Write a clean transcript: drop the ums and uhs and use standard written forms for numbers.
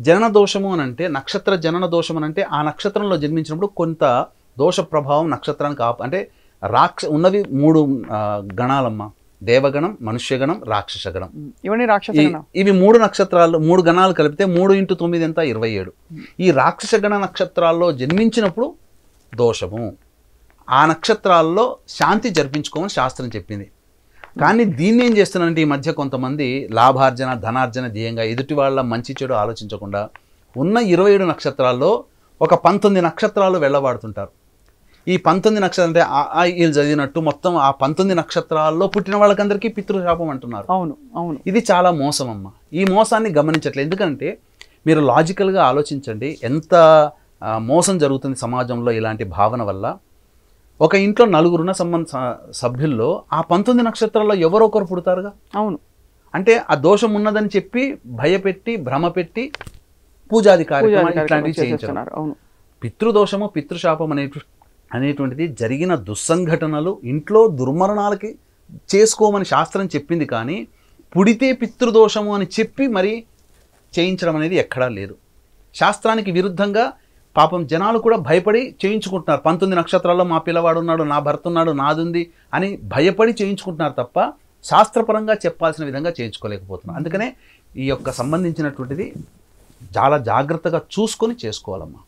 జనన దోషము అని అంటే నక్షత్ర జనన దోషం అని అంటే ఆ నక్షత్రంలో జన్మించినప్పుడు కొంత దోష ప్రభావం నక్షత్రానికి అంటే ఉన్నవి 3 గణాలమ్మ. దేవగణం, మనుష్యగణం, రాక్షసగణం. ఇవన్నీ రాక్షస గణం. ఇవి 3 నక్షత్రాలు, 3 గణాలు కలిపితే 3 × 9 ఎంత 27. ఈ రాక్షసగణ నక్షత్రాల్లో జన్మించినప్పుడు దోషము. ఆ నక్షత్రాల్లో శాంతి జరిపించుకోమని శాస్త్రం చెప్పింది. కానీ దీన్ని ఏం చేస్తున్నారంటే ఈ మధ్య కొంతమంది లాభార్జన, ధనార్జన ధ్యేయంగా ఎదుటి వాళ్ళ మంచి చెడు ఆలోచించకుండా ఉన్న 27 నక్షత్రాల్లో ఒక 19 నక్షత్రాలు వెళ్ళబాడుతుంటారు. ఈ 19 నక్షత్రాలు అంటే వీళ్ళు చదివినట్టు మొత్తం ఆ 19 నక్షత్రాల్లో పుట్టిన వాళ్ళకందరికీ పితృశాపం అంటున్నారు. అవును అవును. ఇది చాలా మోసం అమ్మ. ఈ మోసాన్ని గమనించట్లేదు. ఎందుకంటే మీరు లాజికల్గా ఆలోచించండి, ఎంత మోసం జరుగుతుంది సమాజంలో ఇలాంటి భావన వల్ల. ఒక ఇంట్లో 4 సభ్యుల్లో ఆ 19 నక్షత్రాల్లో ఎవరో ఒకరు పుడతారుగా. అవును. అంటే ఆ దోషం ఉన్నదని చెప్పి భయపెట్టి భ్రమపెట్టి పూజాది కార్యక్రమాలు ఇట్లాంటివి చేయించారు. అవును. పితృదోషము, పితృశాపం అనేటువంటిది జరిగిన దుస్సంఘటనలు, ఇంట్లో దుర్మరణాలకి చేసుకోమని శాస్త్రం చెప్పింది. కానీ పుడితే పితృదోషము అని చెప్పి మరి చేయించడం అనేది ఎక్కడా లేదు. శాస్త్రానికి విరుద్ధంగా పాపం జనాలు కూడా భయపడి చేయించుకుంటున్నారు. 19 నక్షత్రాల్లో మా పిల్లవాడు ఉన్నాడు, నా భర్త ఉన్నాడు, నాదుంది అని భయపడి చేయించుకుంటున్నారు తప్ప శాస్త్రపరంగా చెప్పాల్సిన విధంగా చేయించుకోలేకపోతున్నారు. అందుకనే ఈ యొక్క సంబంధించినటువంటిది చాలా జాగ్రత్తగా చూసుకొని చేసుకోవాలమ్మా.